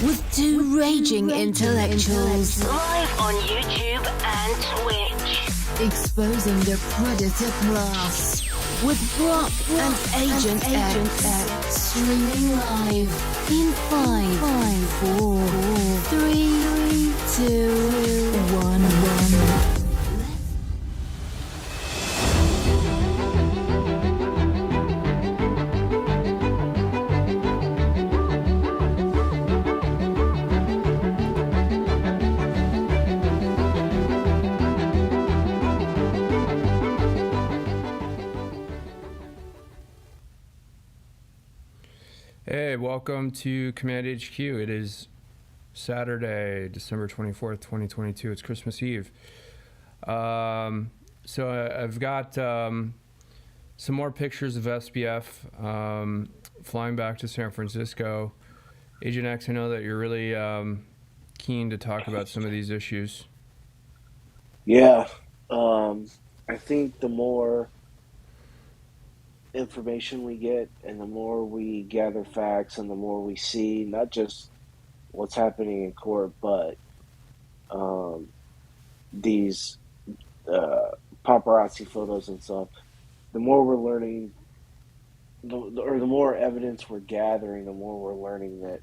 with two raging intellectuals. Live on YouTube and Twitch. Exposing the predator class with Brock and Agent X. Streaming live in 5, 4, 3, 2, 1. Hey, welcome to Command HQ. It is Saturday, December 24th, 2022. It's Christmas Eve. So I've got some more pictures of SBF flying back to San Francisco. Agent X, I know that you're really keen to talk about some of these issues. Yeah, I think the more information we get and the more we gather facts and the more we see not just what's happening in court but these paparazzi photos and stuff, the more we're learning or the more evidence we're gathering, the more we're learning that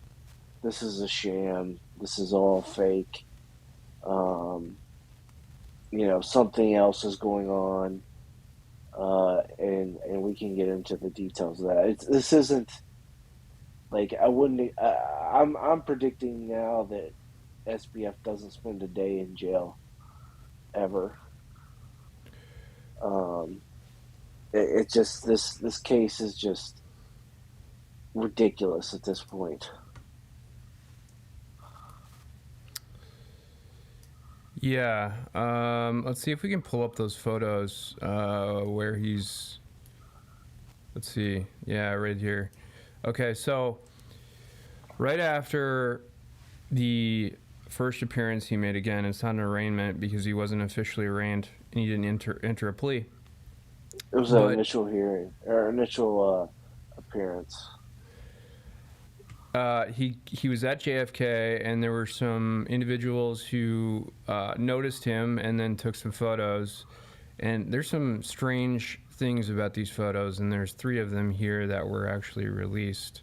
this is a sham, this is all fake. Something else is going on. And we can get into the details of that. This isn't like I'm predicting now that SBF doesn't spend a day in jail ever. It's just this case is just ridiculous at this point. Yeah, let's see if we can pull up those photos where he's, let's see, yeah, right here. Okay, so right after the first appearance he made, again, it's not an arraignment because he wasn't officially arraigned and he didn't enter a plea. It was an initial hearing, or initial appearance. He was at JFK, and there were some individuals who noticed him and then took some photos. And there's some strange things about these photos, and there's 3 of them here that were actually released.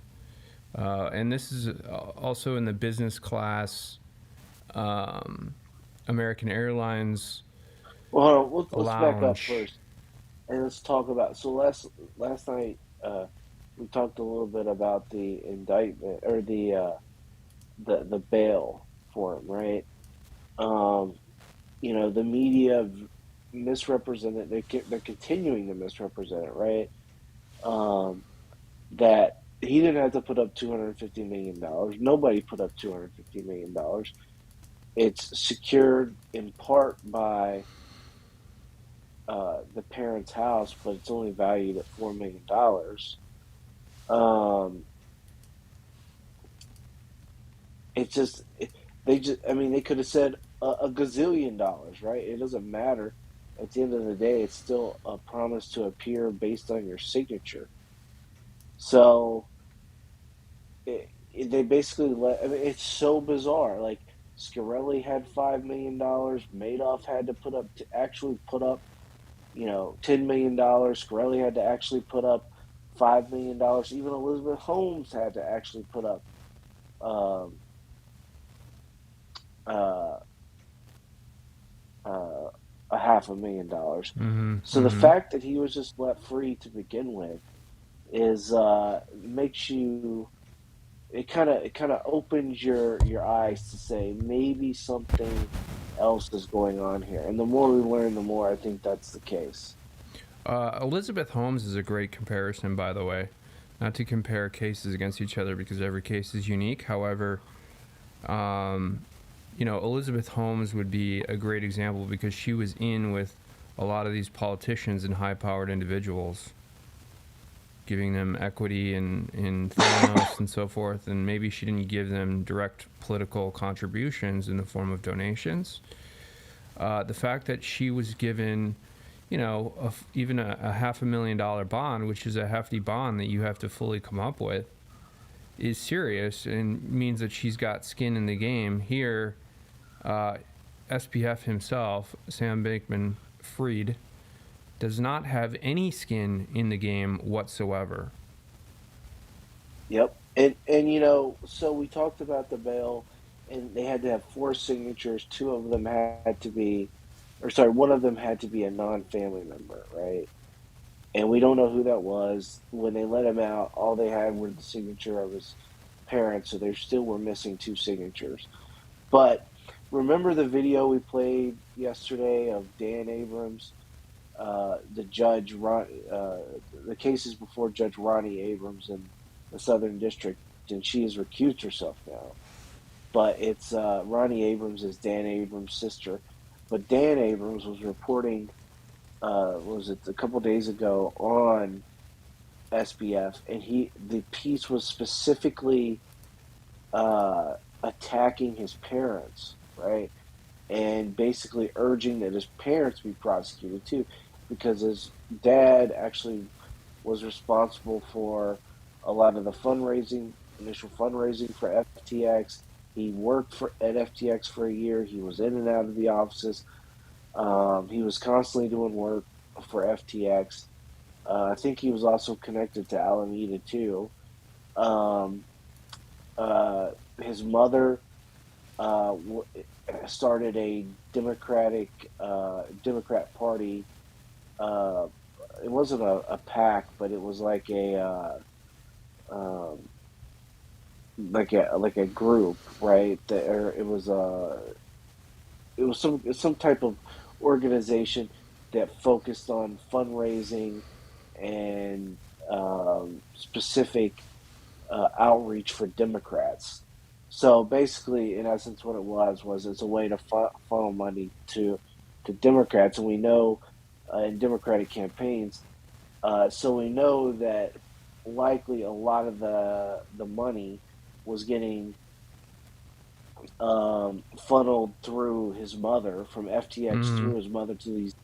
And this is also in the business class American Airlines. Well, let's back up lounge. first, and let's talk about. So last night. We talked a little bit about the indictment or the bail for him, right? The media misrepresented. They're continuing to misrepresent it, right? That he didn't have to put up $250 million. Nobody put up $250 million. It's secured in part by the parents' house, but it's only valued at $4 million. They could have said a gazillion dollars, right? It doesn't matter. At the end of the day, it's still a promise to appear based on your signature. So they basically it's so bizarre. Like Scarelli had $5 million, Madoff had to actually put up, $10 million. Scarelli had to actually put up $5 million. Even Elizabeth Holmes had to actually put up $500,000. Mm-hmm. So the fact that he was just let free to begin with is makes you. It kind of opens your eyes to say maybe something else is going on here. And the more we learn, the more I think that's the case. Elizabeth Holmes is a great comparison, by the way. Not to compare cases against each other because every case is unique. However, Elizabeth Holmes would be a great example because she was in with a lot of these politicians and high-powered individuals, giving them equity in Thanos and so forth, and maybe she didn't give them direct political contributions in the form of donations. The fact that she was given, even a $500,000 bond, which is a hefty bond that you have to fully come up with, is serious and means that she's got skin in the game. Here, SBF himself, Sam Bankman-Fried, does not have any skin in the game whatsoever. Yep. And you know, so we talked about the bail, and they had to have four signatures. Two of them had to be, or sorry, one of them had to be a non-family member, right? And we don't know who that was. When they let him out, all they had were the signature of his parents, so they still were missing two signatures. But remember the video we played yesterday of Dan Abrams, the judge, the cases before Judge Ronnie Abrams in the Southern District, and she has recused herself now. But it's Ronnie Abrams is Dan Abrams' sister. But Dan Abrams was reporting, was it a couple days ago on SBF, and the piece was specifically attacking his parents, right? And basically urging that his parents be prosecuted too, because his dad actually was responsible for a lot of the initial fundraising for FTX. He worked at FTX for a year. He was in and out of the offices. He was constantly doing work for FTX. I think he was also connected to Alameda too. His mother started a Democrat Party. It wasn't a PAC, but it was like a group, right? It was some type of organization that focused on fundraising and specific outreach for Democrats. So basically, in essence, what it was it's a way to funnel money to Democrats, and we know in Democratic campaigns. So we know that likely a lot of the money was getting funneled through his mother, from FTX through his mother to these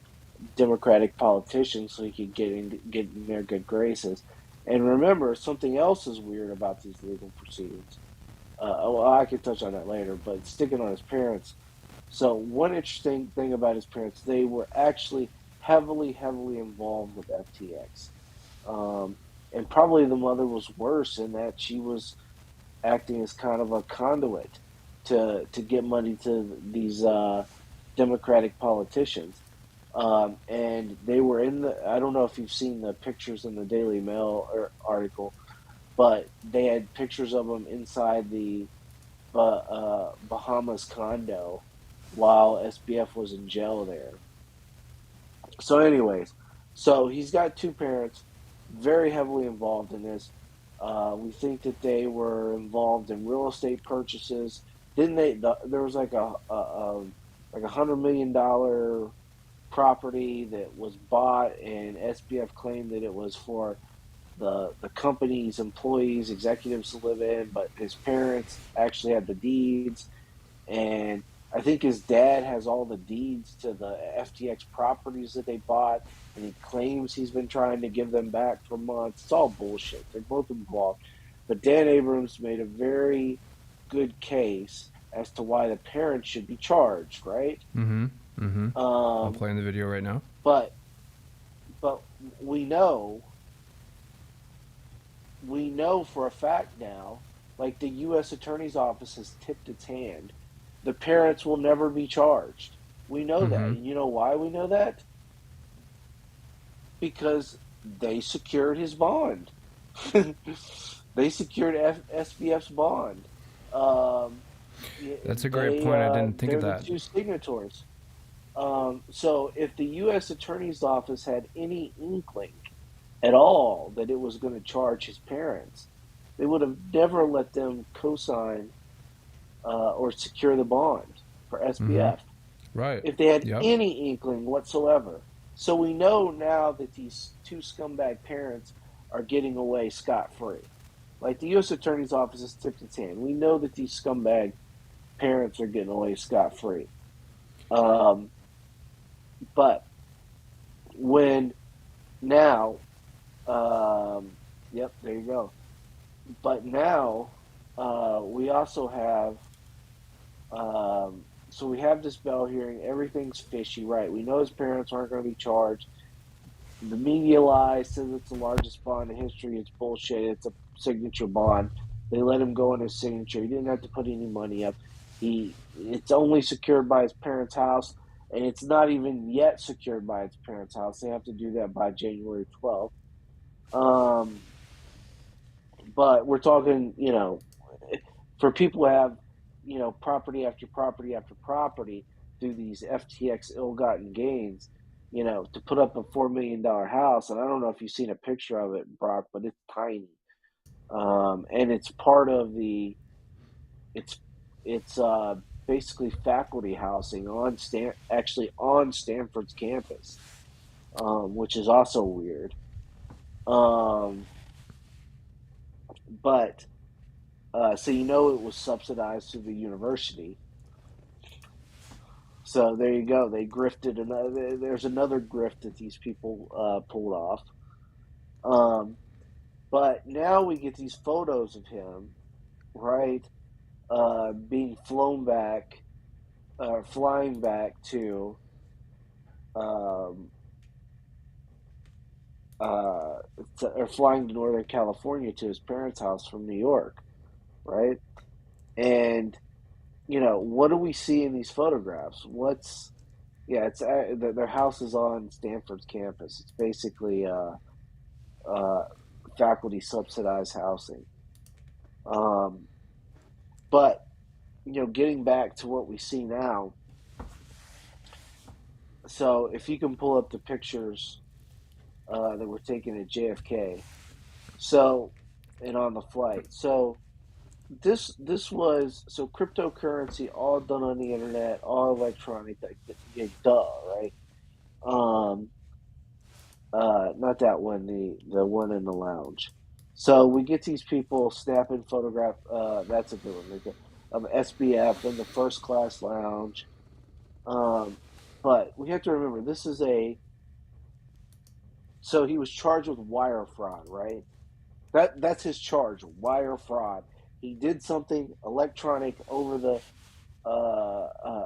Democratic politicians, so he could get in their good graces. And remember, something else is weird about these legal proceedings. Well, I could touch on that later, but sticking on his parents. So one interesting thing about his parents, they were actually heavily involved with FTX. And probably the mother was worse in that she was acting as kind of a conduit to get money to these Democratic politicians. And they were I don't know if you've seen the pictures in the Daily Mail article, but they had pictures of them inside the Bahamas condo while SBF was in jail there. So anyways, so he's got two parents very heavily involved in this. We think that they were involved in real estate purchases. Didn't they? There was like a $100 million property that was bought, and SBF claimed that it was for the company's employees, executives to live in, but his parents actually had the deeds, and I think his dad has all the deeds to the FTX properties that they bought, and he claims he's been trying to give them back for months. It's all bullshit. They're both involved. But Dan Abrams made a very good case as to why the parents should be charged, right? I'm playing the video right now. But we know for a fact now, like the U.S. Attorney's Office has tipped its hand. The parents will never be charged. We know that. And you know why we know that? Because they secured his bond. They secured SBF's bond. That's a great point. I didn't think of they're that. the two signatories. So if the U.S. Attorney's Office had any inkling at all that it was going to charge his parents, they would have never let them co-sign or secure the bond for SBF. Right. If they had any inkling whatsoever. So we know now that these two scumbag parents are getting away scot-free. Like the U.S. Attorney's Office has tipped its hand. We know that these scumbag parents are getting away scot-free. But when now, yep, there you go. But now we also have so we have this bail hearing. Everything's fishy, right? We know his parents aren't going to be charged. The media lies, says it's the largest bond in history. It's bullshit. It's a signature bond. They let him go on his signature. He didn't have to put any money up. It's only secured by his parents' house, and it's not even yet secured by his parents' house. They have to do that by January 12th. Um, but we're talking, for people who have, property after property after property through these FTX ill-gotten gains, to put up a $4 million house, and I don't know if you've seen a picture of it, Brock, but it's tiny, and it's part of it's it's basically faculty housing actually on Stanford's campus, which is also weird. Um, but so it was subsidized through the university. So there you go. They grifted another. There's another grift that these people pulled off. Um, but now we get these photos of him, right, being flying back um, uh, or flying to Northern California to his parents' house from New York, right? And what do we see in these photographs? It's their house is on Stanford's campus. It's basically uh, faculty subsidized housing. Um, but getting back to what we see now. So if you can pull up the pictures that were taken at JFK, so and on the flight. So this was cryptocurrency, all done on the internet, all electronic. Like, duh, right? Um, not that one, the one in the lounge. So we get these people snapping photograph. That's a good one. Like, SBF in the first class lounge. Um, but we have to remember this is so he was charged with wire fraud, right? That's his charge, wire fraud. He did something electronic over the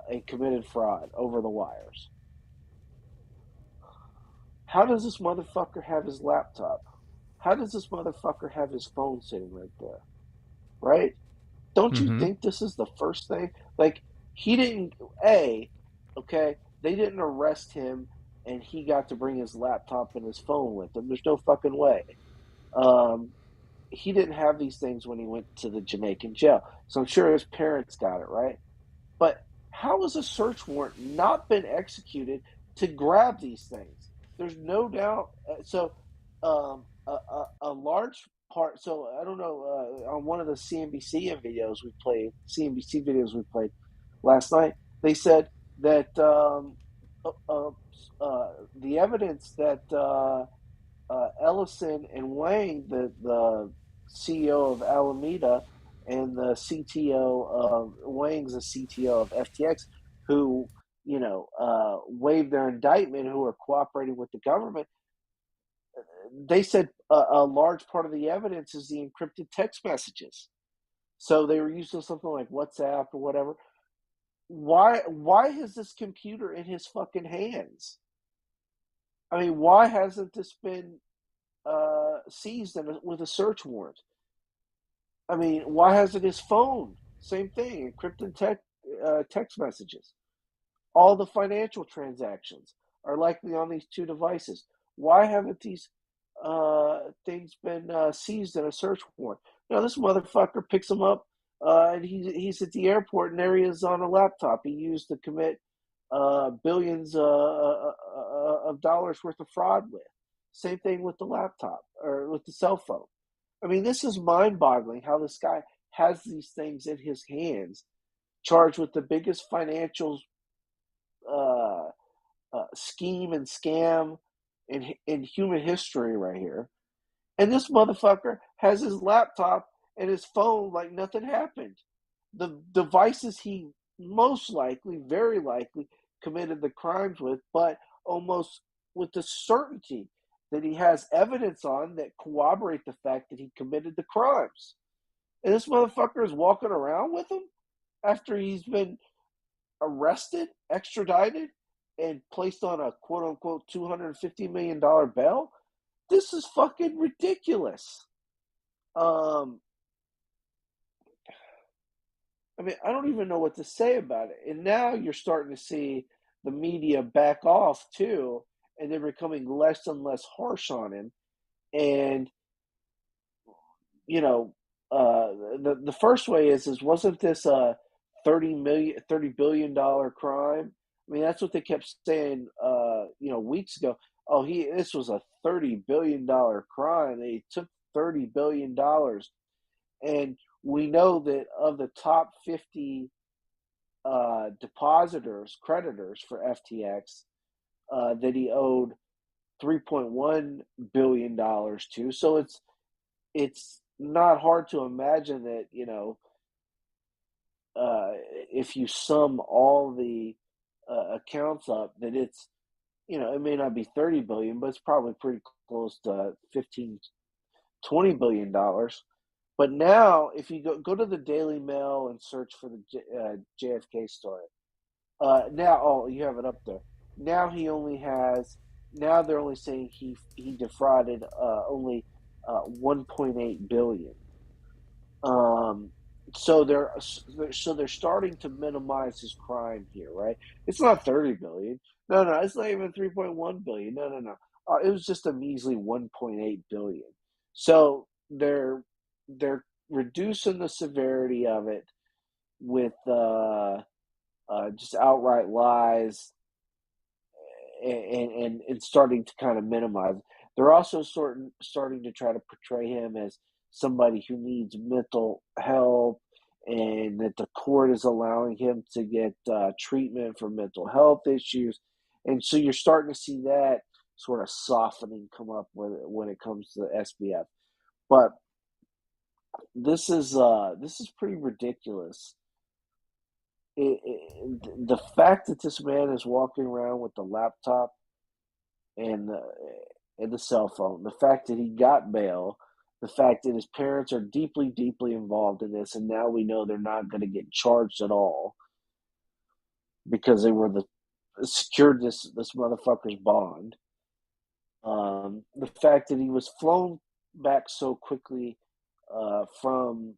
and committed fraud over the wires. How does this motherfucker have his laptop? How does this motherfucker have his phone sitting right there? Right? Don't you Mm-hmm. think this is the first thing? Like, he didn't, A, okay, they didn't arrest him and he got to bring his laptop and his phone with him. There's no fucking way. Um, he didn't have these things when he went to the Jamaican jail. So I'm sure his parents got it, right? But how has a search warrant not been executed to grab these things? There's no doubt. A large part. So I don't know. On one of the CNBC videos we played last night, they said that uh, uh, the evidence that Ellison and Wang, the CEO of Alameda, and the CTO of Wang's the CTO of FTX, who waived their indictment, who are cooperating with the government. They said a large part of the evidence is the encrypted text messages. So they were using something like WhatsApp or whatever. Why is this computer in his fucking hands? I mean, why hasn't this been seized with a search warrant? I mean, why hasn't his phone? Same thing, encrypted text messages. All the financial transactions are likely on these two devices. Why haven't these things been seized in a search warrant? This motherfucker picks them up, and he's at the airport, and there he is on a laptop he used to commit billions of dollars worth of fraud with. Same thing with the laptop or with the cell phone. I mean, this is mind-boggling how this guy has these things in his hands, charged with the biggest financial uh, scheme and scam in human history right here. And this motherfucker has his laptop and his phone like nothing happened. The devices he most likely, very likely, committed the crimes with, but almost with the certainty that he has evidence on that corroborate the fact that he committed the crimes. And this motherfucker is walking around with them after he's been arrested, extradited, and placed on a quote-unquote $250 million bail. This is fucking ridiculous. I mean, I don't even know what to say about it. And now you're starting to see the media back off too, and they're becoming less and less harsh on him. And you know, the first way is wasn't this a $30 billion crime? I mean, that's what they kept saying, weeks ago. Oh, this was a $30 billion crime. They took $30 billion, and we know that of the top 50 creditors for FTX, that he owed $3.1 billion to. So it's not hard to imagine that, if you sum all the accounts up, that it's, it may not be 30 billion, but it's probably pretty close to 15, $20 billion. But now, if you go to the Daily Mail and search for the JFK story, you have it up there. Now they're only saying he defrauded only 1.8 billion. So they're starting to minimize his crime here, right? It's not 30 billion. No, it's not even 3.1 billion. No. It was just a measly 1.8 billion. So they're reducing the severity of it with just outright lies and starting to kind of minimize. They're also starting to try to portray him as somebody who needs mental help, and that the court is allowing him to get treatment for mental health issues. And so you're starting to see that sort of softening come up when it comes to the SBF. But this is pretty ridiculous. The fact that this man is walking around with the laptop and the cell phone, the fact that he got bail, the fact that his parents are deeply, deeply involved in this, and now we know they're not going to get charged at all because they were secured this motherfucker's bond. The fact that he was flown back so quickly from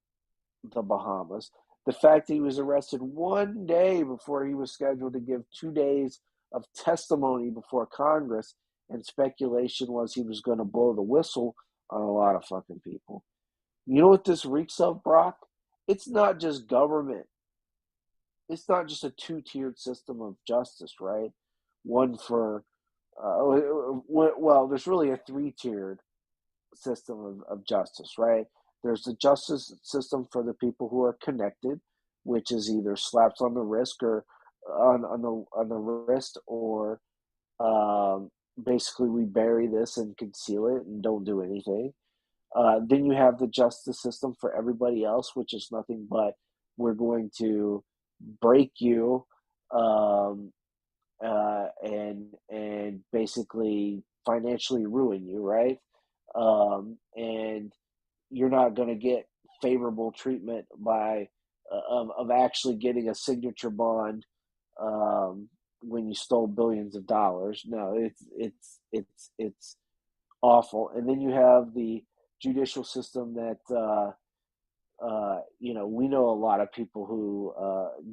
the Bahamas, the fact that he was arrested one day before he was scheduled to give 2 days of testimony before Congress, and speculation was he was going to blow the whistle on a lot of fucking people. You know what this reeks of, Brock? It's not just government. It's not just a two-tiered system of justice, right? One for, there's really a three-tiered system of justice, right? There's the justice system for the people who are connected, which is either slaps on the wrist or on the wrist, or basically we bury this and conceal it and don't do anything. Then you have the justice system for everybody else, which is nothing but we're going to break you and basically financially ruin you, right? And you're not going to get favorable treatment by of actually getting a signature bond when you stole billions of dollars. No, it's awful. And then you have the judicial system that we know a lot of people who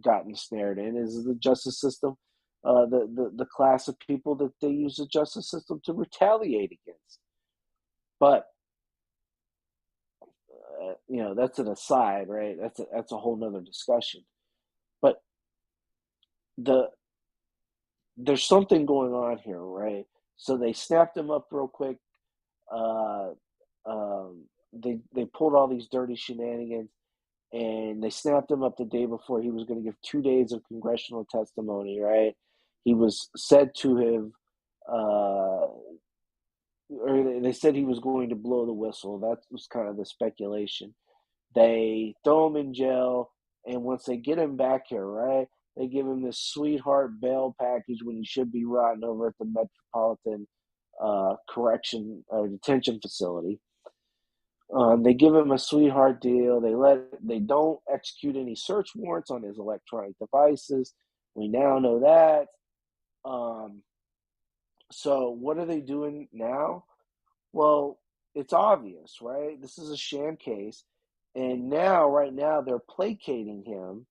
got ensnared in is the justice system. The class of people that they use the justice system to retaliate against. But that's an aside, right? That's a whole nother discussion. But there's something going on here, right? So they snapped him up real quick. They pulled all these dirty shenanigans, and they snapped him up the day before he was going to give 2 days of congressional testimony, right? He was said to have, or they said he was going to blow the whistle. That was kind of the speculation. They throw him in jail, and once they get him back here, right, they give him this sweetheart bail package when he should be rotting over at the Metropolitan correction or detention facility. They give him a sweetheart deal. They don't execute any search warrants on his electronic devices. We now know that. So what are they doing now? Well, it's obvious, right? This is a sham case, and right now, they're placating him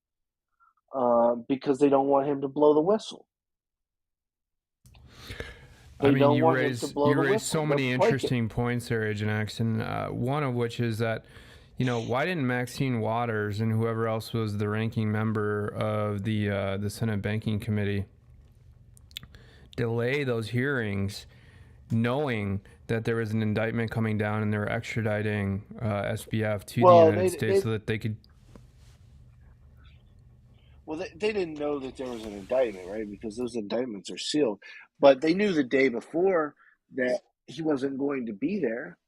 because they don't want him to blow the whistle. I mean, don't you want him to raise blow you the raise whistle. so They're many interesting points there, Agent X, and one of which is that, why didn't Maxine Waters and whoever else was the ranking member of the Senate Banking Committee delay those hearings, knowing that there was an indictment coming down and they were extraditing SBF to the United States so that they could. Well, they didn't know that there was an indictment, right? Because those indictments are sealed. But they knew the day before that he wasn't going to be there.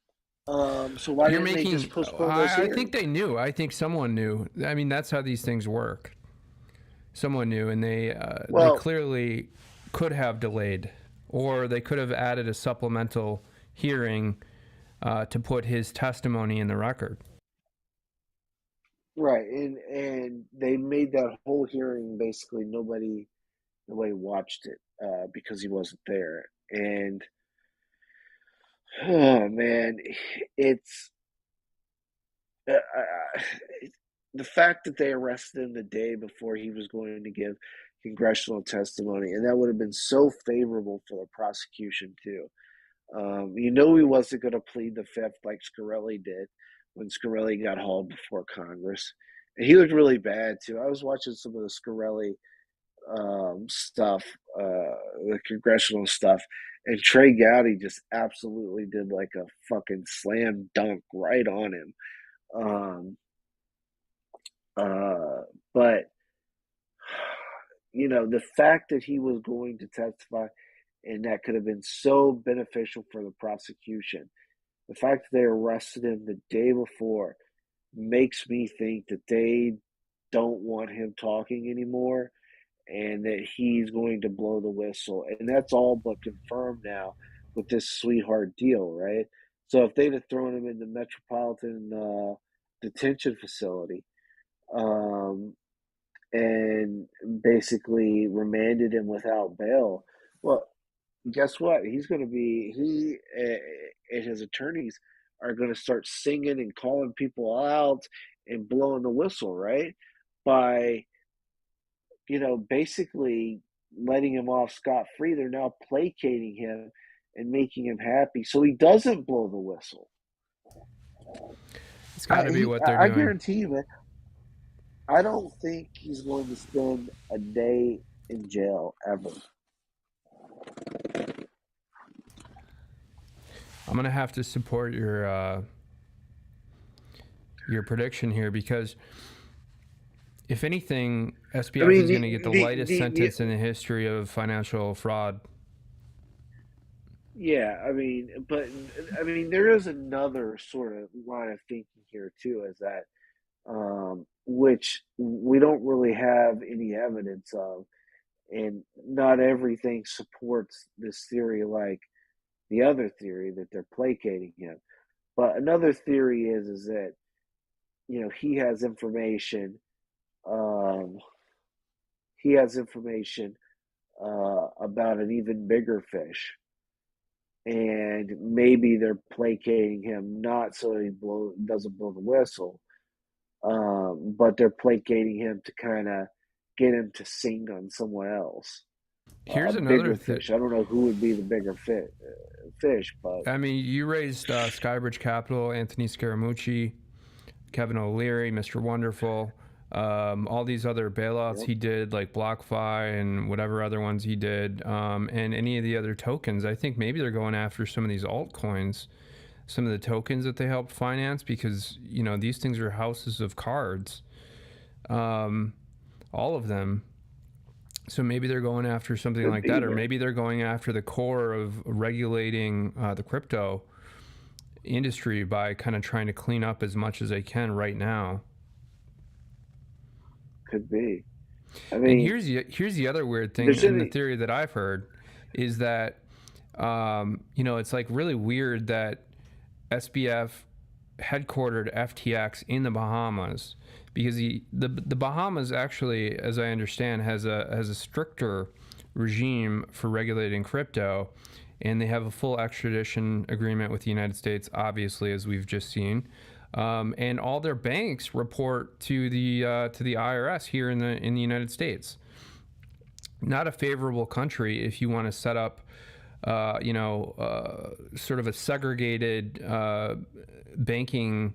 So why didn't they just postpone those hearings? I think they knew. I think someone knew. I mean, that's how these things work. Someone knew, and they clearly could have delayed, or they could have added a supplemental hearing to put his testimony in the record. Right, and they made that whole hearing basically nobody watched it because he wasn't there, and oh man, it's the fact that they arrested him the day before he was going to give congressional testimony, and that would have been so favorable for the prosecution too. He wasn't going to plead the fifth like Scarelli did when Scarelli got hauled before Congress. And he looked really bad, too. I was watching some of the Scarelli stuff, the congressional stuff, and Trey Gowdy just absolutely did like a fucking slam dunk right on him. But, the fact that he was going to testify and that could have been so beneficial for the prosecution. The fact that they arrested him the day before makes me think that they don't want him talking anymore and that he's going to blow the whistle. And that's all but confirmed now with this sweetheart deal, right? So if they'd have thrown him in the Metropolitan Detention Facility and basically remanded him without bail, well, guess what? He and his attorneys are going to start singing and calling people out and blowing the whistle, right? By, basically letting him off scot-free. They're now placating him and making him happy so he doesn't blow the whistle. It's got to be what they're doing. I guarantee you, man, I don't think he's going to spend a day in jail ever. I'm going to have to support your prediction here because if anything, SBF is going to get the lightest sentence in the history of financial fraud. Yeah, there is another sort of line of thinking here too, is that which we don't really have any evidence of, and not everything supports this theory like the other theory that they're placating him. But another theory is that, he has information. He has information about an even bigger fish. And maybe they're placating him not so he doesn't blow the whistle, but they're placating him to kind of get him to sing on someone else. Here's another fish. I don't know who would be the bigger fish, but I mean, you raised Skybridge Capital, Anthony Scaramucci, Kevin O'Leary, Mr. Wonderful, all these other bailouts he did, like BlockFi and whatever other ones he did, and any of the other tokens. I think maybe they're going after some of these altcoins, some of the tokens that they helped finance, because these things are houses of cards, all of them. So maybe they're going after something like that, or maybe they're going after the core of regulating the crypto industry by kind of trying to clean up as much as they can right now. Could be. And here's the other weird thing in the theory that I've heard is that It's like really weird that SBF headquartered FTX in the Bahamas, because the Bahamas actually, as I understand, has a stricter regime for regulating crypto, and they have a full extradition agreement with the United States, obviously, as we've just seen. And all their banks report to the IRS here in the United States. Not a favorable country if you want to set up, sort of a segregated banking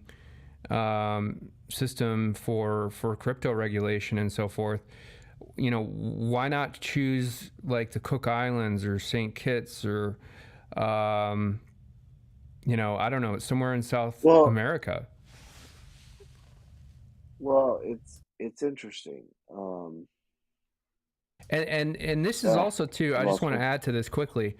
system for crypto regulation and so forth. Why not choose like the Cook Islands or St. Kitts or, I don't know, somewhere in South Well, America? it's interesting. And this is Uh, also too. I I just lost want to my. add to this quickly.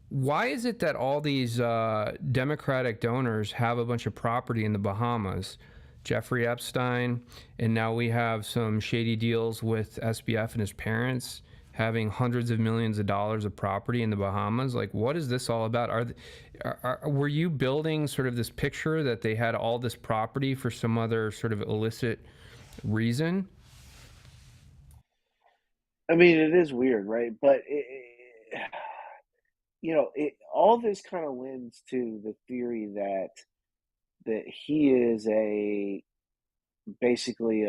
Why is it that all these Democratic donors have a bunch of property in the Bahamas? Jeffrey Epstein, and now we have some shady deals with SBF and his parents having hundreds of millions of dollars of property in the Bahamas. Like, what is this all about? Were you building sort of this picture that they had all this property for some other sort of illicit reason? I mean, it is weird, right? But all this kind of lends to the theory that he is a basically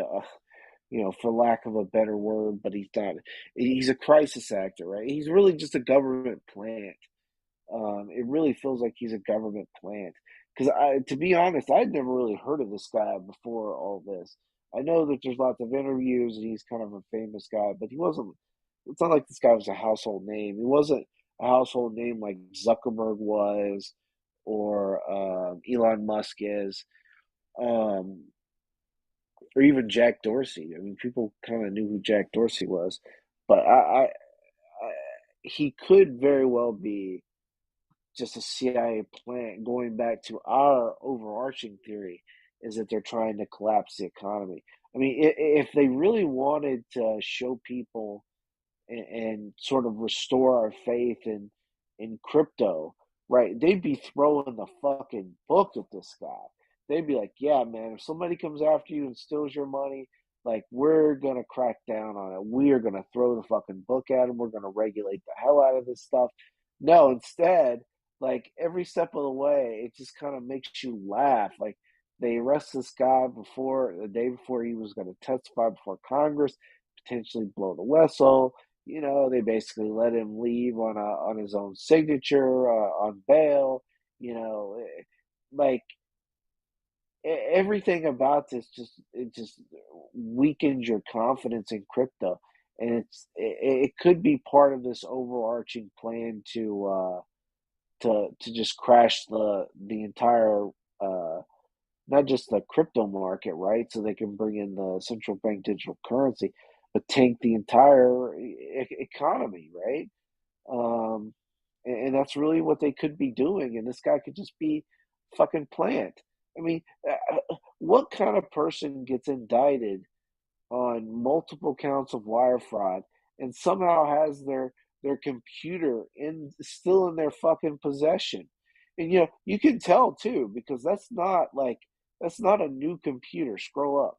for lack of a better word, but he's not. He's a crisis actor, right? He's really just a government plant. It really feels like he's a government plant. Because to be honest, I'd never really heard of this guy before all this. I know that there's lots of interviews and he's kind of a famous guy, but he wasn't. It's not like this guy was a household name. He wasn't a household name like Zuckerberg was, or Elon Musk is, um, or even Jack Dorsey. I mean, people kind of knew who Jack Dorsey was, but I he could very well be just a CIA plant going back to our overarching theory is that they're trying to collapse the economy. I mean, if they really wanted to show people and sort of restore our faith in crypto, right? They'd be throwing the fucking book at this guy. They'd be like, "Yeah, man, if somebody comes after you and steals your money, like we're gonna crack down on it. We are gonna throw the fucking book at him. We're gonna regulate the hell out of this stuff." No, instead, like every step of the way, it just kind of makes you laugh. Like they arrest this guy before the day before he was going to testify before Congress, potentially blow the whistle. They basically let him leave on his own signature on bail. Like everything about this just weakens your confidence in crypto, and it could be part of this overarching plan to just crash the entire not just the crypto market, right? So they can bring in the central bank digital currency, but tank the entire economy, right? Um, and that's really what they could be doing. And this guy could just be fucking plant. I mean, what kind of person gets indicted on multiple counts of wire fraud and somehow has their computer still in their fucking possession? And you can tell too because that's not a new computer. Scroll up.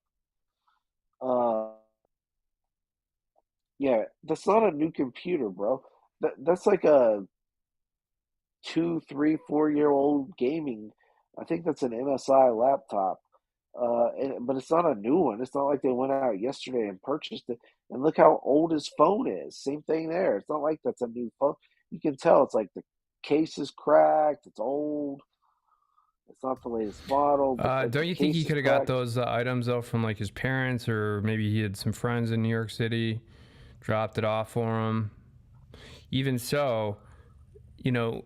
Yeah, that's not a new computer, bro. That's like a 2, 3, 4 year old gaming. I think that's an MSI laptop. But it's not a new one. It's not like they went out yesterday and purchased it. And look how old his phone is. Same thing there. It's not like that's a new phone. You can tell it's like the case is cracked. It's old. It's not the latest model, but like Don't the you think he case is could have got cracked. those items though from like his parents, or maybe he had some friends in New York City, dropped it off for him? Even so, you know,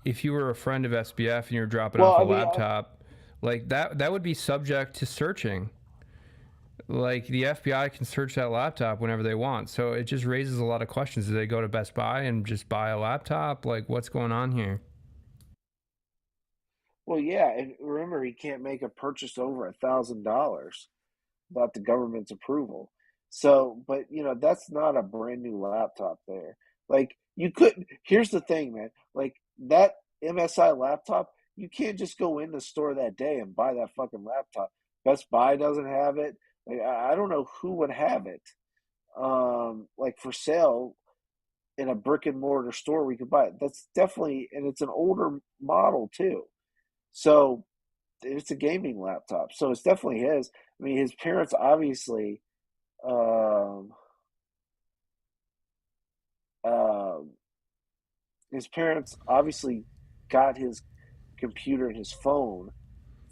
if you were a friend of SBF and you're dropping Well, off a I mean, laptop, like that would be subject to searching. Like the FBI can search that laptop whenever they want. So it just raises a lot of questions. Do they go to Best Buy and just buy a laptop? Like what's going on here? well, yeah, and remember, he can't make a purchase over $1,000 without the government's approval. So, but that's not a brand new laptop there. Like You couldn't. Here's the thing, man. Like that MSI laptop, you can't just go in the store that day and buy that fucking laptop. Best Buy doesn't have it. Like, I don't know who would have it. Like for sale in a brick and mortar store we could buy it. That's definitely, and it's an older model too. So it's a gaming laptop. So it's definitely his. I mean, his parents obviously, um, um, his parents obviously got his computer and his phone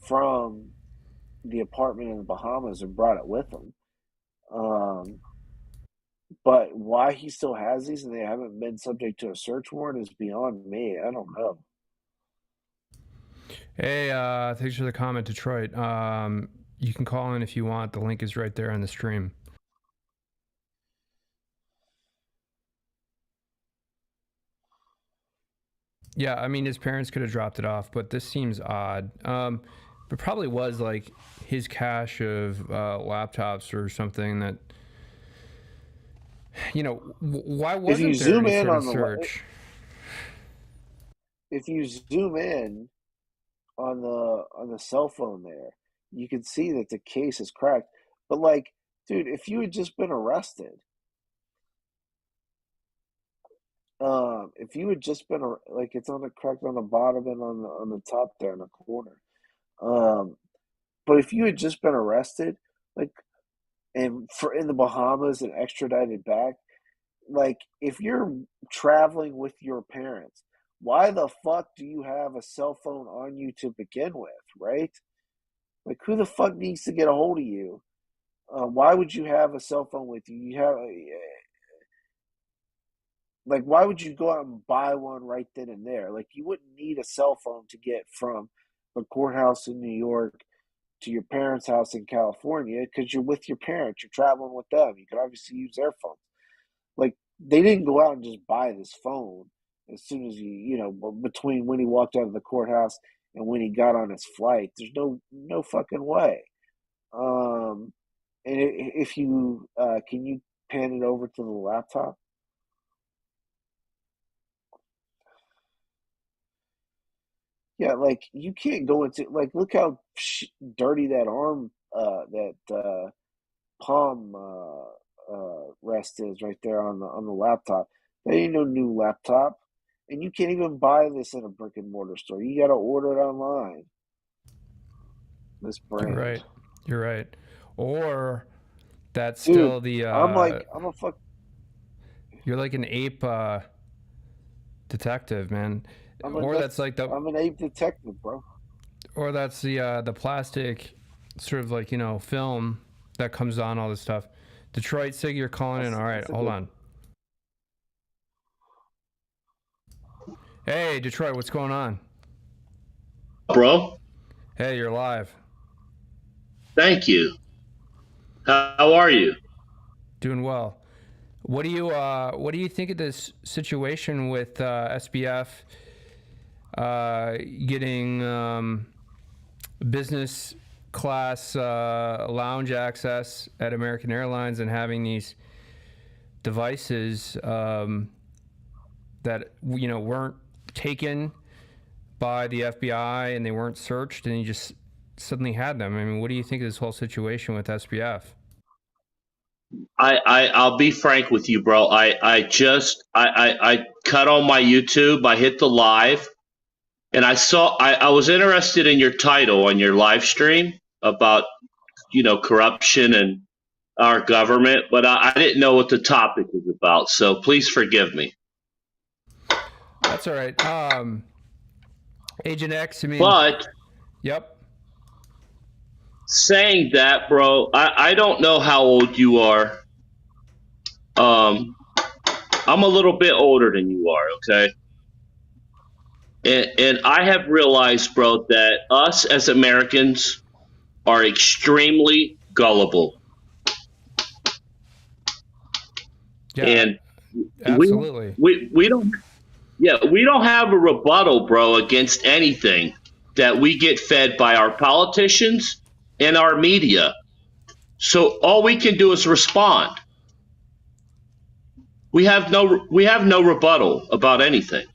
from the apartment in the Bahamas and brought it with him. Um, but why he still has these and they haven't been subject to a search warrant is beyond me. I don't know. Hey, thanks for the comment, Detroit. You can call in if you want. The link is right there on the stream. Yeah, I mean, his parents could have dropped it off, but this seems odd. It probably was like his cache of laptops or something that, you know, why wasn't there any sort of search? If you zoom in on the cell phone there, you can see that the case is cracked. But like, dude, if you had just been arrested, if you had just been like, it's on the cracked on the bottom and on the top there in the corner. But if you had just been arrested, like, and for in the Bahamas and extradited back, like if you're traveling with your parents, why the fuck do you have a cell phone on you to begin with, right? Like, who the fuck needs to get a hold of you? Why would you have a cell phone with you? You have like, why would you go out and buy one right then and there? Like, you wouldn't need a cell phone to get from the courthouse in New York to your parents' house in California because you're with your parents. You're traveling with them. You could obviously use their phone. Like, they didn't go out and just buy this phone as soon as you know, between when he walked out of the courthouse and when he got on his flight. There's no fucking way. And if you can you pan it over to the laptop? Yeah, like you can't go into, like, look how dirty that arm, that palm rest is right there on the laptop. That ain't no new laptop, and you can't even buy this in a brick and mortar store. You got to order it online. This brand. You're right. You're right. Or that's Dude, still the. I'm a fuck. You're like an ape detective, man. Or that's like the. I'm an ape detective, bro. Or that's the plastic, sort of like, you know, film that comes on all this stuff. Detroit, Sig, you're calling in. All right, hold on. Hey, Detroit, what's going on? Bro. Hey, you're live. Thank you. How are you? Doing well. What do you think of this situation with SBF getting business class lounge access at American Airlines and having these devices that, you know, weren't taken by the FBI and they weren't searched, and he just suddenly had them? I mean, what do you think of this whole situation with SBF? I'll be frank with you, bro. I cut on my YouTube. I hit the live, and I was interested in your title on your live stream about, you know, corruption and our government, but I didn't know what the topic was about. So please forgive me. That's all right. Agent X, I mean. But. Yep. Saying that, bro, I don't know how old you are. I'm a little bit older than you are, okay? And I have realized, bro, that us as Americans are extremely gullible. Yeah, and absolutely. We don't have a rebuttal, bro, against anything that we get fed by our politicians and our media. So all we can do is respond. We have no rebuttal about anything.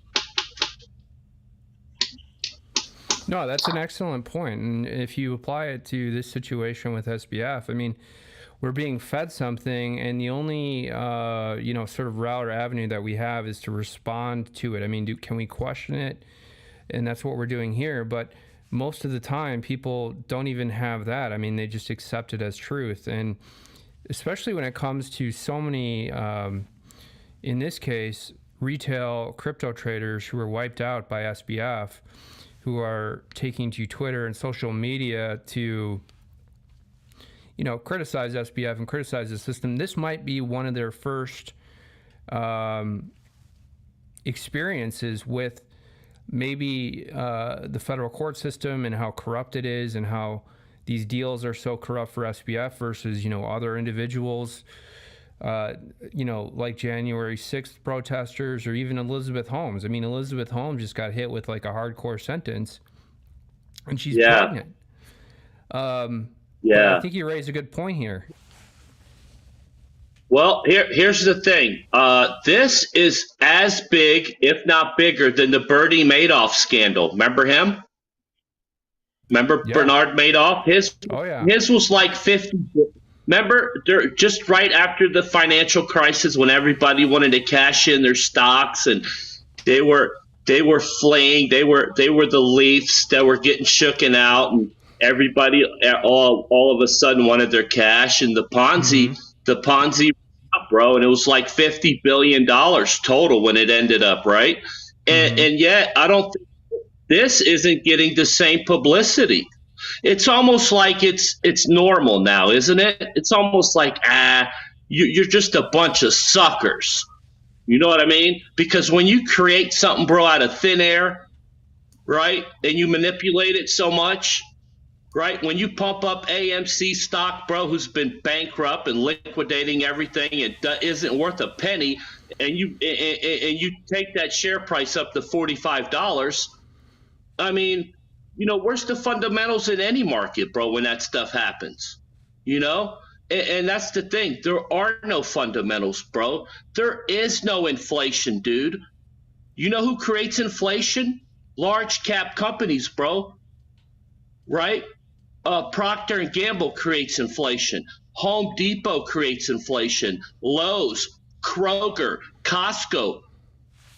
No, that's an excellent point. And if you apply it to this situation with SBF, I mean, we're being fed something, and the only, sort of route or avenue that we have is to respond to it. I mean, can we question it? And that's what we're doing here. But most of the time, people don't even have that. I mean, they just accept it as truth. And especially when it comes to so many, in this case, retail crypto traders who are wiped out by SBF, who are taking to Twitter and social media to, criticize SBF and criticize the system. This might be one of their first experiences with maybe the federal court system and how corrupt it is, and how these deals are so corrupt for SBF versus, other individuals, like January 6th protesters, or even Elizabeth Holmes. I mean, Elizabeth Holmes just got hit with like a hardcore sentence, and she's pregnant. But I think you raise a good point here. Well, here's the thing. This is as big, if not bigger, than the Bernie Madoff scandal. Remember him? Remember Bernard Madoff? His was like 50. Remember, just right after the financial crisis, when everybody wanted to cash in their stocks, and they were fleeing. They were the Leafs that were getting shooken out, and everybody all of a sudden wanted their cash. And the Ponzi, bro, and it was like $50 billion total when it ended up, right? And yet, I don't think this isn't getting the same publicity. It's almost like it's normal now, isn't it? It's almost like, you're just a bunch of suckers. You know what I mean? Because when you create something, bro, out of thin air, right, and you manipulate it so much, right? When you pump up AMC stock, bro, who's been bankrupt and liquidating everything and isn't worth a penny, and you take that share price up to $45, I mean, where's the fundamentals in any market, bro, when that stuff happens? And that's the thing. There are no fundamentals, bro. There is no inflation, dude. You know who creates inflation? Large cap companies, bro. Right? Procter & Gamble creates inflation. Home Depot creates inflation. Lowe's, Kroger, Costco.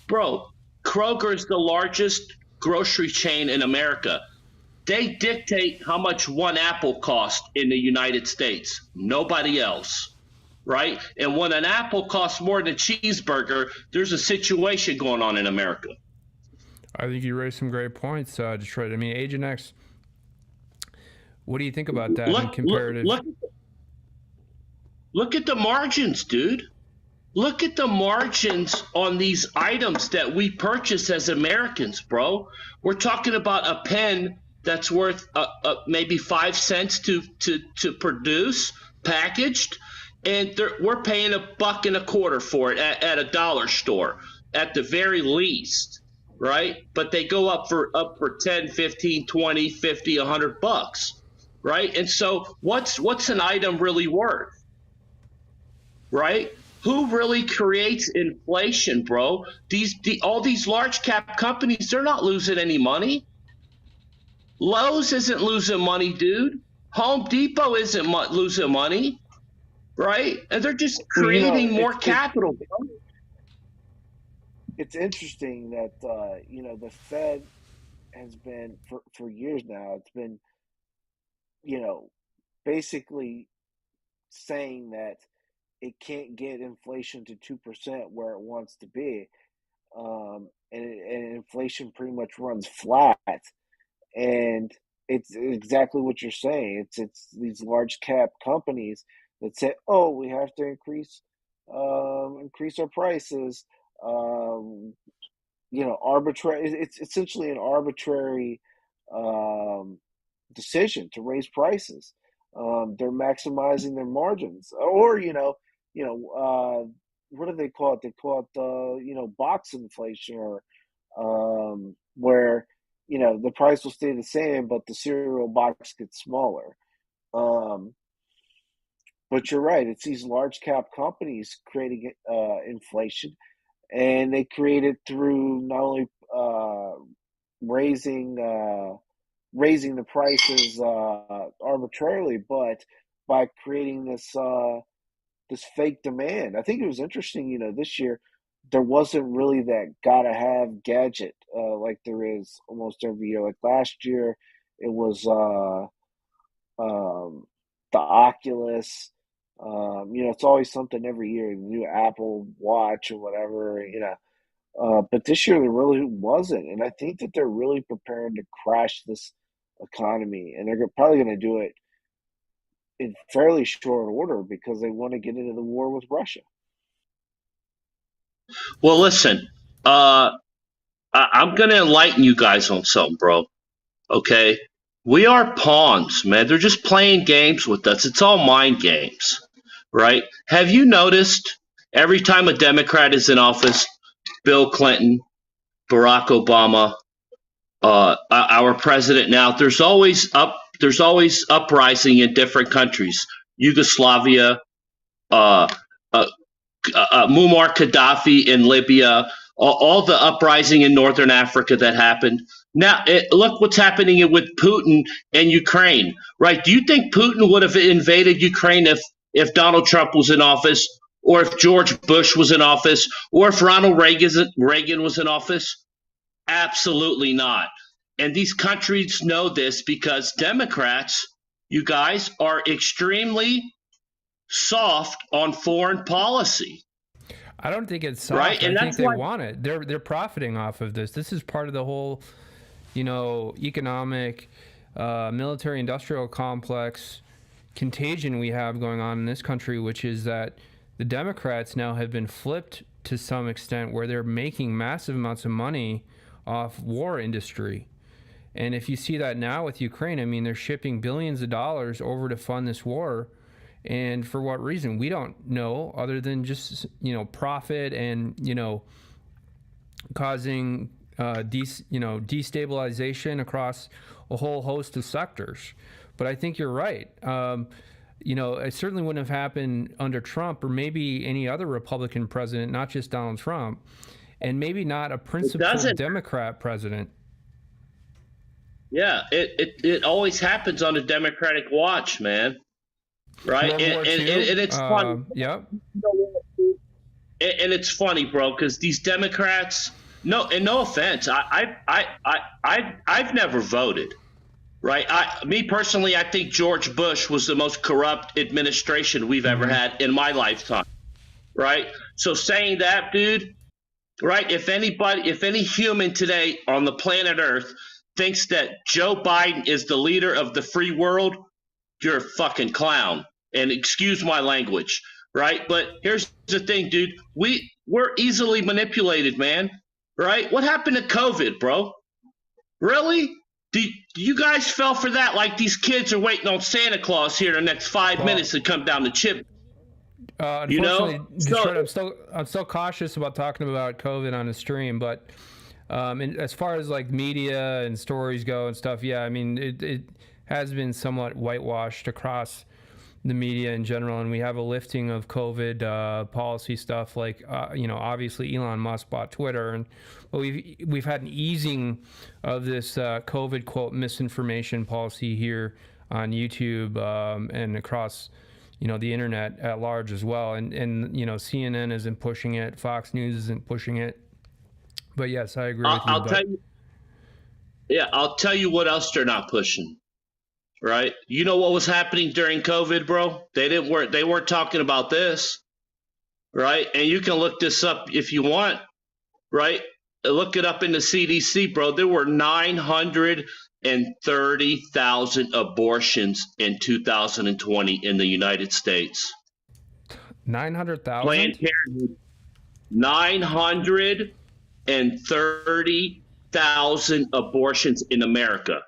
Bro, Kroger is the largest grocery chain in America. They dictate how much one apple costs in the United States. Nobody else, right? And when an apple costs more than a cheeseburger, there's a situation going on in America. I think you raised some great points, Detroit. I mean, Agent X, what do you think about that in comparative? Look at the margins, dude. Look at the margins on these items that we purchase as Americans, bro. We're talking about a pen that's worth maybe 5 cents to produce, packaged, and we're paying $1.25 for it at a dollar store at the very least, right? But they go up for 10, 15, 20, 50, $100, right? And so what's an item really worth, right? Who really creates inflation, bro? All these large cap companies, they're not losing any money. Lowe's isn't losing money, dude. Home Depot isn't losing money, right? And they're just creating more capital. It's interesting that the Fed has been for years now. It's been basically saying that it can't get inflation to 2% where it wants to be, and inflation pretty much runs flat. And it's exactly what you're saying. It's these large cap companies that say, "Oh, we have to increase our prices." Arbitrary. It's essentially an arbitrary decision to raise prices. They're maximizing their margins, or what do they call it? They call it box inflation, or where the price will stay the same, but the cereal box gets smaller. But you're right. It's these large cap companies creating inflation, and they create it through not only raising raising the prices arbitrarily, but by creating this fake demand. I think it was interesting. This year there wasn't really that gotta have gadget like there is almost every year. Like last year, it was the Oculus. It's always something every year, the new Apple Watch or whatever. But this year there really wasn't, and I think that they're really preparing to crash this economy, and they're probably going to do it in fairly short order because they want to get into the war with Russia. Well, listen, I'm going to enlighten you guys on something, bro. Okay? We are pawns, man. They're just playing games with us. It's all mind games, right? Have you noticed every time a Democrat is in office, Bill Clinton, Barack Obama, our president now, there's always uprising in different countries. Yugoslavia, uh, uh, Muammar Gaddafi in Libya, all the uprising in Northern Africa that happened. Now, look what's happening with Putin and Ukraine, right? Do you think Putin would have invaded Ukraine if Donald Trump was in office, or if George Bush was in office, or if Ronald Reagan was in office? Absolutely not. And these countries know this because Democrats, you guys, are extremely soft on foreign policy. I don't think it's soft. Right? And I think that's they why want it. They're profiting off of this. This is part of the whole, economic, military-industrial complex contagion we have going on in this country, which is that the Democrats now have been flipped to some extent where they're making massive amounts of money off war industry. And if you see that now with Ukraine, I mean, they're shipping billions of dollars over to fund this war. And for what reason? We don't know, other than just, profit and, causing, destabilization across a whole host of sectors. But I think you're right. It certainly wouldn't have happened under Trump or maybe any other Republican president, not just Donald Trump, and maybe not a principled Democrat president. Yeah, it always happens on a Democratic watch, man. Right? And it's funny. Yeah. And it's funny, bro, because these Democrats, no offense, I've never voted. Right? Me personally, I think George Bush was the most corrupt administration we've ever had in my lifetime. Right? So saying that, dude, right? If any human today on the planet Earth thinks that Joe Biden is the leader of the free world, you're a fucking clown. And excuse my language, right? But here's the thing, dude. We're easily manipulated, man. Right? What happened to COVID, bro? Really? Do you guys fell for that? Like these kids are waiting on Santa Claus here in the next 5 minutes to come down the chip. Unfortunately, Detroit, I'm still cautious about talking about COVID on the stream, but and as far as like media and stories go and stuff, yeah, I mean it has been somewhat whitewashed across the media in general, and we have a lifting of COVID policy stuff. Like obviously Elon Musk bought Twitter, but we've had an easing of this COVID quote misinformation policy here on YouTube and across the internet at large as well. And CNN isn't pushing it, Fox News isn't pushing it. But yes, I agree with you. I'll tell you. Yeah, I'll tell you what else they're not pushing. Right? You know what was happening during COVID, bro? They weren't talking about this. Right? And you can look this up if you want. Right? Look it up in the CDC, bro. There were 930,000 abortions in 2020 in the United States. 900,000? Planned Parenthood. 930,000 abortions in America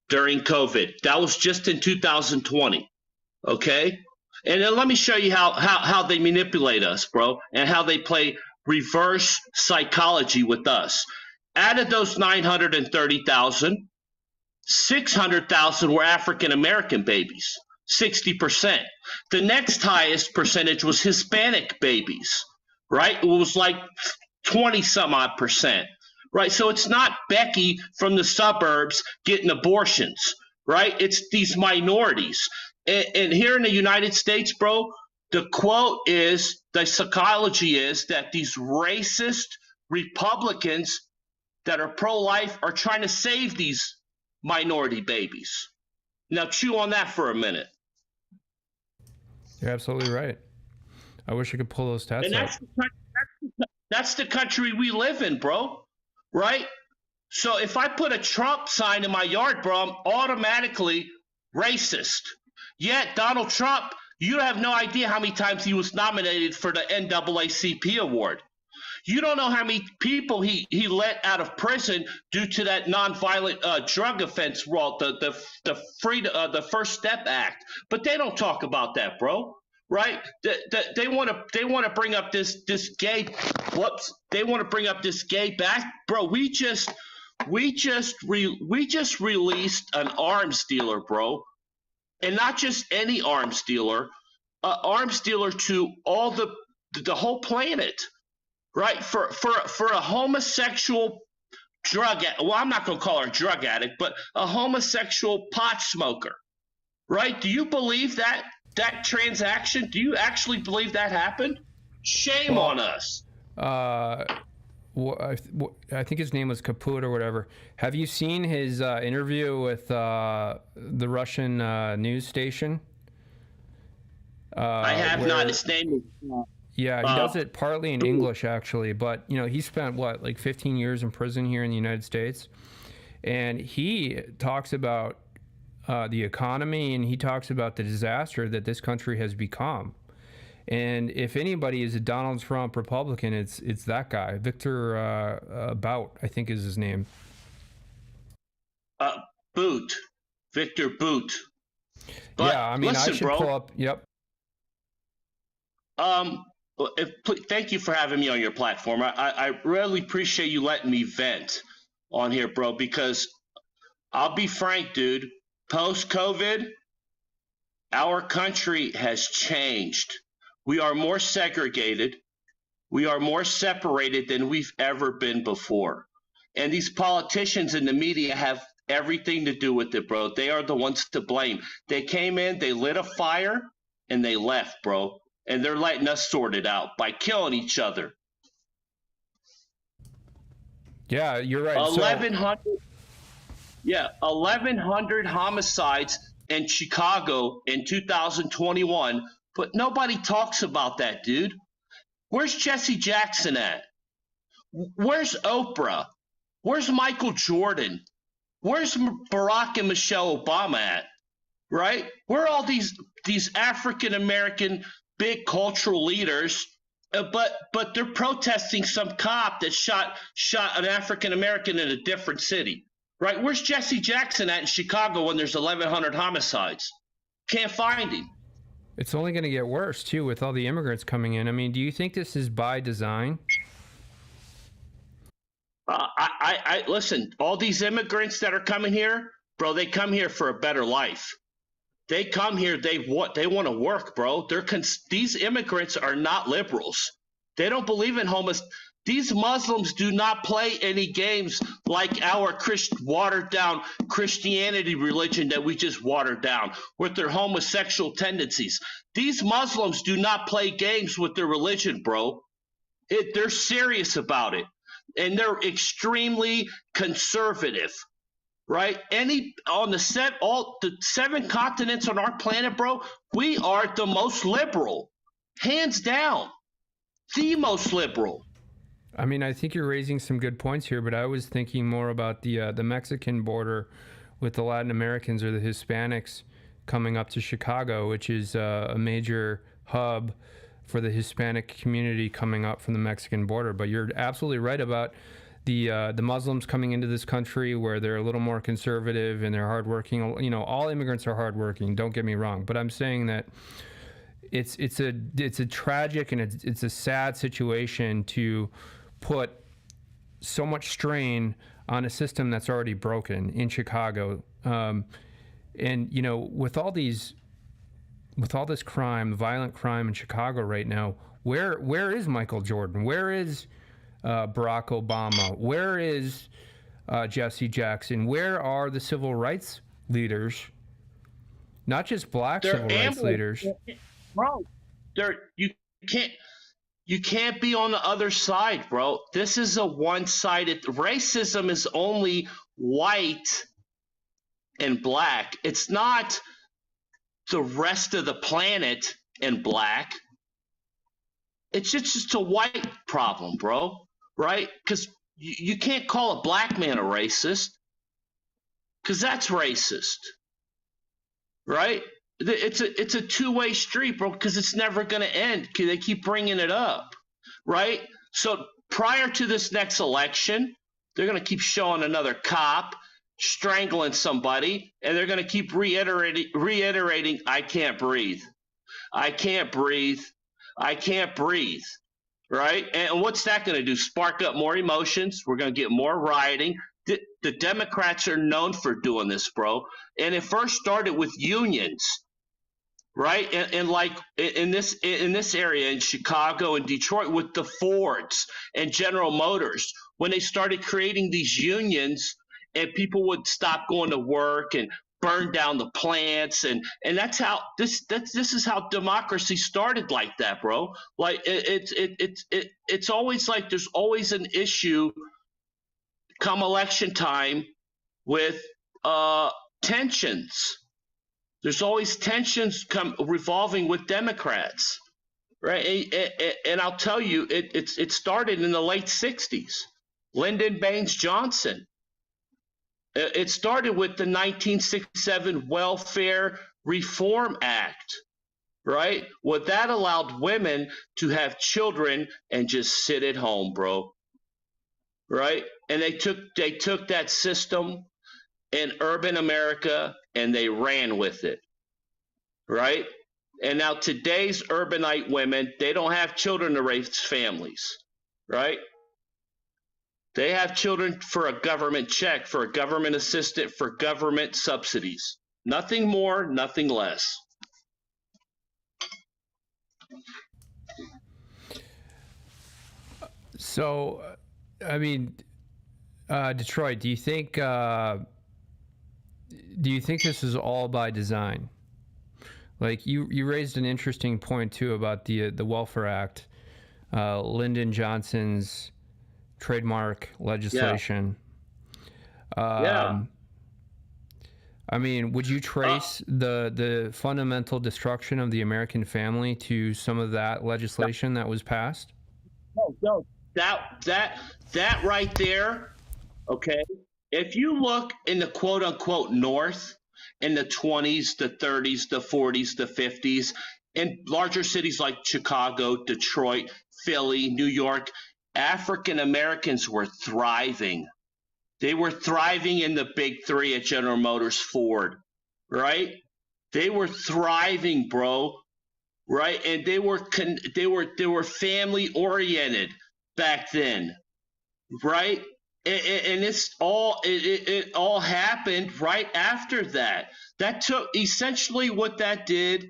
during COVID. That was just in 2020. Okay? And then let me show you how they manipulate us, bro, and how they play reverse psychology with us. Out of those 930,000, 600,000 were African American babies. 60%. The next highest percentage was Hispanic babies, right? It was like 20 some odd percent, right? So it's not Becky from the suburbs getting abortions, right? It's these minorities. And here in the United States, bro, the quote is, the psychology is that these racist Republicans that are pro-life are trying to save these minority babies. Now chew on that for a minute. You're absolutely right. I wish I could pull those stats up. That's the country we live in, bro. Right? So if I put a Trump sign in my yard, bro, I'm automatically racist. Yet Donald Trump, you have no idea how many times he was nominated for the NAACP award. You don't know how many people he let out of prison due to that nonviolent drug offense, Walt, the First Step Act. But they don't talk about that, bro. Right? They want to bring up this gay. Whoops. They want to bring up this gay back, bro. We just released an arms dealer, bro, and not just any arms dealer, arms dealer to all the whole planet. Right, for a homosexual well, I'm not going to call her a drug addict, but a homosexual pot smoker. Right? Do you believe that transaction? Do you actually believe that happened? Shame on us. I think his name was Kaput or whatever. Have you seen his interview with the Russian news station? I have not. His name is. Yeah, he does it partly in English, actually. But, he spent, like 15 years in prison here in the United States. And he talks about the economy, and he talks about the disaster that this country has become. And if anybody is a Donald Trump Republican, it's that guy, Victor Bout, I think is his name. Boot. Victor Boot. But yeah, I mean, listen, I should pull up. Yep. Thank you for having me on your platform. I really appreciate you letting me vent on here, bro, because I'll be frank, dude. Post-COVID, our country has changed. We are more segregated. We are more separated than we've ever been before. And these politicians in the media have everything to do with it, bro. They are the ones to blame. They came in, they lit a fire, and they left, bro. And they're letting us sort it out by killing each other. Yeah, you're right. 1,100 homicides in Chicago in 2021, but nobody talks about that, dude. Where's Jesse Jackson at? Where's Oprah? Where's Michael Jordan? Where's Barack and Michelle Obama at? Right? Where are all these African American big cultural leaders, but they're protesting some cop that shot an African American in a different city, right? Where's Jesse Jackson at in Chicago when there's 1,100 homicides? Can't find him. It's only going to get worse too with all the immigrants coming in. I mean, do you think this is by design? I listen. All these immigrants that are coming here, bro, they come here for a better life. They come here, they want to work, bro. These immigrants are not liberals. They don't believe in These Muslims do not play any games like our watered down Christianity religion that we just watered down with their homosexual tendencies. These Muslims do not play games with their religion, bro. They're serious about it, and they're extremely conservative. Right? All the 7 continents on our planet, bro, we are the most liberal. Hands down. The most liberal. I mean, I think you're raising some good points here, but I was thinking more about the Mexican border with the Latin Americans or the Hispanics coming up to Chicago, which is a major hub for the Hispanic community coming up from the Mexican border. But you're absolutely right about the Muslims coming into this country where they're a little more conservative and they're hardworking. All immigrants are hardworking. Don't get me wrong, but I'm saying that it's a tragic and it's a sad situation to put so much strain on a system that's already broken in Chicago. And with all these with all this crime, violent crime in Chicago right now, where is Michael Jordan? Where is Barack Obama? Where is Jesse Jackson? Where are the civil rights leaders? Not just black civil rights leaders. Bro, you can't be on the other side, bro. This is a one-sided. Racism is only white and black. It's not the rest of the planet and black. It's just a white problem, bro. Right? Because you can't call a black man a racist, because that's racist. Right? It's a two-way street, bro, because it's never going to end. They keep bringing it up, right? So prior to this next election, they're going to keep showing another cop strangling somebody, and they're going to keep reiterating, I can't breathe. I can't breathe. I can't breathe, right? And what's that going to do? Spark up more emotions. We're going to get more rioting. The Democrats are known for doing this, bro. And it first started with unions. Right, and like in this area in Chicago and Detroit with the Fords and General Motors, when they started creating these unions, and people would stop going to work and burn down the plants, and that's how this is how democracy started, like that, bro. Like it's always like there's always an issue come election time with tensions. There's always tensions revolving with Democrats, right? And I'll tell you, it started in the late 60s. Lyndon Baines Johnson. It started with the 1967 Welfare Reform Act, right? Well, that allowed women to have children and just sit at home, bro. Right? And they took that system in urban America and they ran with it, right? And now today's urbanite women, they don't have children to raise families, right? They have children for a government check, for a government assistant, for government subsidies. Nothing more, nothing less. So, I mean, Detroit, do you think this is all by design? Like you raised an interesting point too about the Welfare Act, Lyndon Johnson's trademark legislation. I mean, would you trace the fundamental destruction of the American family to some of that legislation that was passed? No, that right there, okay? If you look in the quote-unquote North, in the 20s, the 30s, the 40s, the 50s, in larger cities like Chicago, Detroit, Philly, New York, African Americans were thriving. They were thriving in the big three at General Motors, Ford, right? They were thriving, bro, right? And they were family oriented back then, right? And it all happened right after that. That took essentially what that did,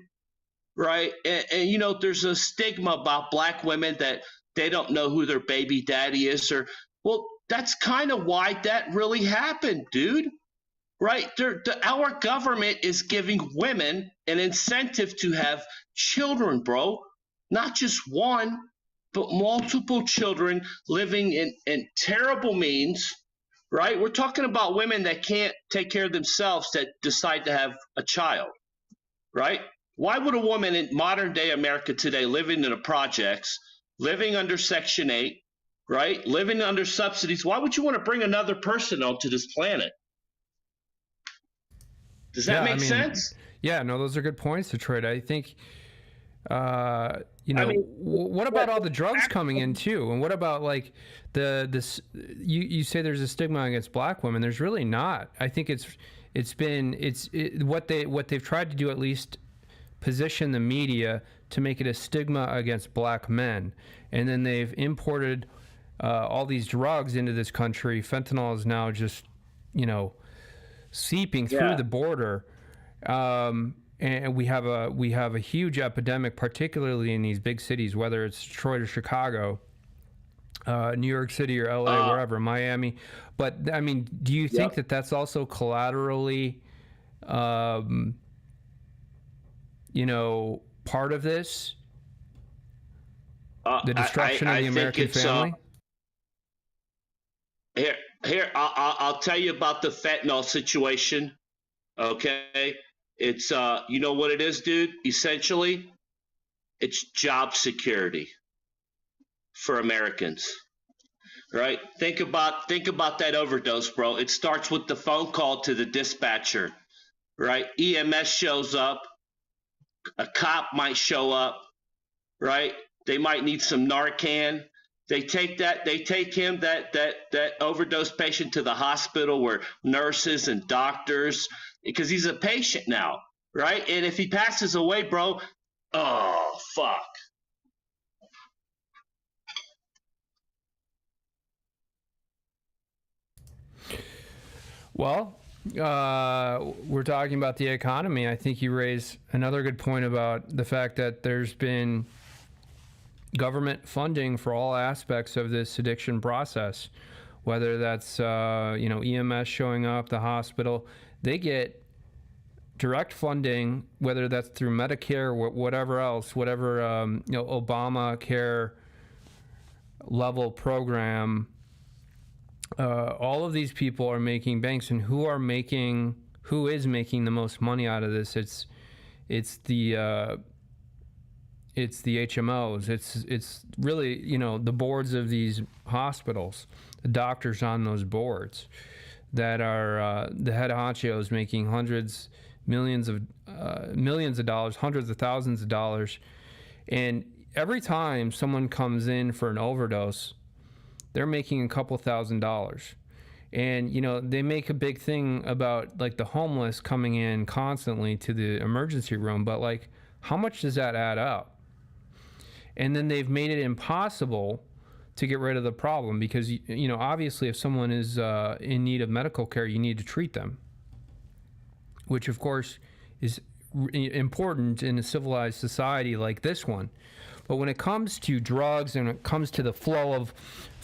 right? And you know, there's a stigma about black women that they don't know who their baby daddy is, or well, that's kind of why that really happened, dude. Right? Our government is giving women an incentive to have children, bro. Not just one, but multiple children living in terrible means, right? We're talking about women that can't take care of themselves that decide to have a child, right? Why would a woman in modern day America today living in the projects, living under Section 8, right? Living under subsidies, why would you want to bring another person onto this planet? Does that make sense? Yeah, no, those are good points, Detroit. I think, what about all the drugs coming in too? And what about like you say there's a stigma against black women. There's really not. I think what they've tried to do, at least position the media to make it a stigma against black men. And then they've imported all these drugs into this country. Fentanyl is now just, seeping through the border. and we have a huge epidemic, particularly in these big cities, whether it's Detroit or Chicago, New York City or LA, wherever, Miami. But I mean, do you think that that's also collaterally, part of this? The destruction of the American family? Here, I'll tell you about the fentanyl situation. Okay, it's you know what it is, dude. Essentially, it's job security for Americans, right? Think about that overdose, bro. It starts with the phone call to the dispatcher, right? EMS shows up, a cop might show up, right? They might need some Narcan. They take him, that overdose patient, to the hospital where nurses and doctors, because he's a patient now, right? And if he passes away, bro, oh fuck. Well, we're talking about the economy. I think you raise another good point about the fact that there's been government funding for all aspects of this addiction process, whether that's EMS showing up, the hospital. They get direct funding, whether that's through Medicare or whatever else, whatever Obamacare level program. All of these people are making banks, and who is making the most money out of this? It's the HMOs. It's really, the boards of these hospitals, the doctors on those boards that are the head honchos making millions of dollars, hundreds of thousands of dollars. And every time someone comes in for an overdose, they're making a couple $1,000s. And, they make a big thing about like the homeless coming in constantly to the emergency room, but like, how much does that add up? And then they've made it impossible to get rid of the problem because, obviously if someone is in need of medical care, you need to treat them, which of course is important in a civilized society like this one. But when it comes to drugs and it comes to the flow of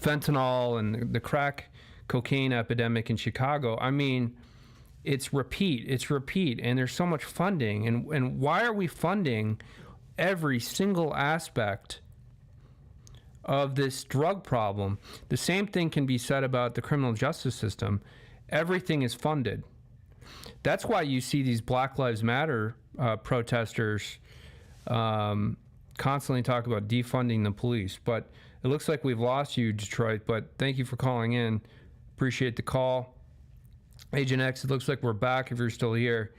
fentanyl and the crack cocaine epidemic in Chicago, I mean, it's repeat, and there's so much funding. And why are we funding every single aspect of this drug problem? The same thing can be said about the criminal justice system. Everything is funded. That's why you see these Black Lives Matter protesters constantly talk about defunding the police. But it looks like we've lost you, Detroit, but thank you for calling in. Appreciate the call. Agent X, it looks like we're back if you're still here.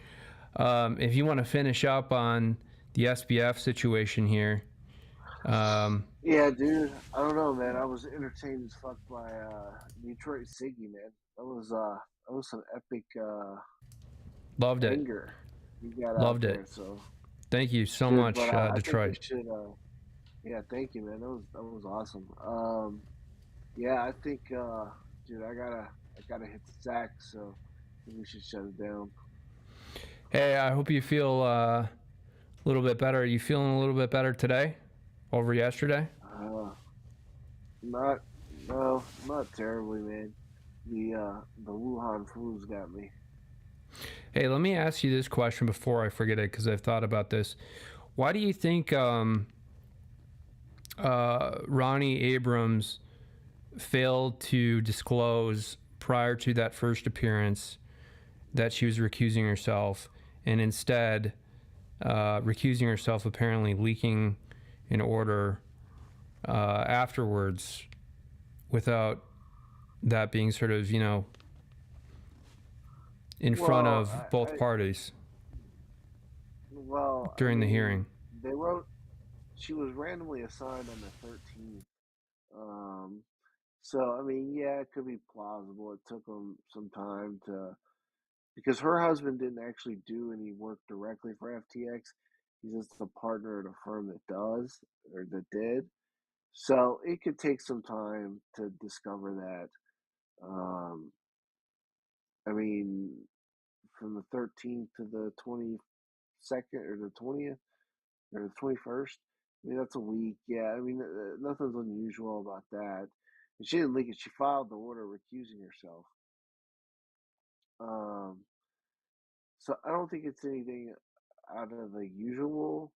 If you want to finish up on the SBF situation here. Yeah, dude. I don't know, man. I was entertained as fuck by Detroit Siggy, man. That was some epic Loved it. anger you got Loved out it. there, so thank you so much, but, Detroit. I think we should, yeah, thank you, man. That was awesome. Yeah, I think, dude, I gotta hit the sack, so I think we should shut it down. Hey, I hope you feel a little bit better. Are you feeling a little bit better today over yesterday? Not terribly, man. The Wuhan flu's got me. Hey, let me ask you this question before I forget it, because I've thought about this. Why do you think Ronnie Abrams failed to disclose prior to that first appearance that she was recusing herself, and instead recusing herself, apparently leaking an order afterwards without that being sort of, in front of both parties during the hearing? They wrote she was randomly assigned on the 13th. So, I mean, yeah, it could be plausible. It took them some time because her husband didn't actually do any work directly for FTX. He's just a partner at a firm that does, or that did. So it could take some time to discover that. I mean, from the 13th to the 22nd or the 20th or the 21st. I mean, that's a week. Yeah, I mean, nothing's unusual about that. And she didn't leak it. She filed the order recusing herself. So I don't think it's anything out of the usual,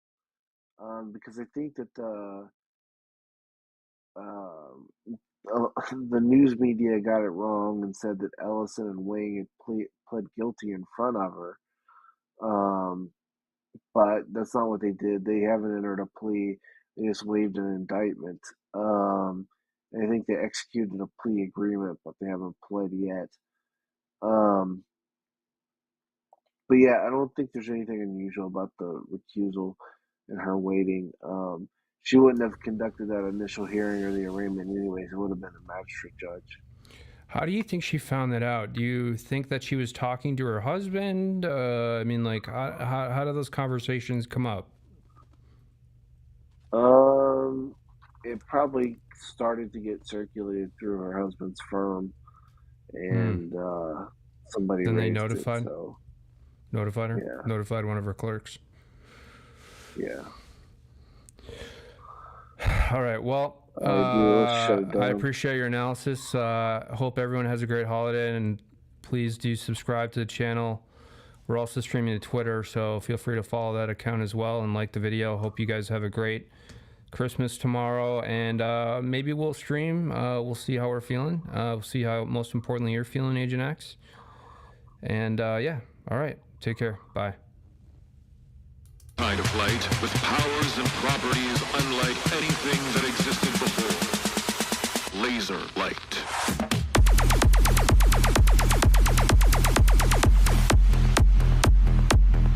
because I think that um, the news media got it wrong and said that Ellison and Wing had pled guilty in front of her. But that's not what they did. They haven't entered a plea. They just waived an indictment. And I think they executed a plea agreement, but they haven't pled yet. But yeah, I don't think there's anything unusual about the recusal and her waiting. She wouldn't have conducted that initial hearing or the arraignment anyways. It would have been a magistrate judge. How do you think she found that out? Do you think that she was talking to her husband? I mean, like, how do those conversations come up? It probably started to get circulated through her husband's firm, and somebody then they raised notified. it. So notified her. Yeah. Notified one of her clerks. Yeah. All right. Well, let's shut it down. I appreciate your analysis. Hope everyone has a great holiday, and please do subscribe to the channel. We're also streaming to Twitter, so feel free to follow that account as well and like the video. Hope you guys have a great Christmas tomorrow, and maybe we'll stream. We'll see how we're feeling. We'll see how, most importantly, you're feeling, Agent X. And yeah, all right. Take care. Bye. Kind of light with powers and properties unlike anything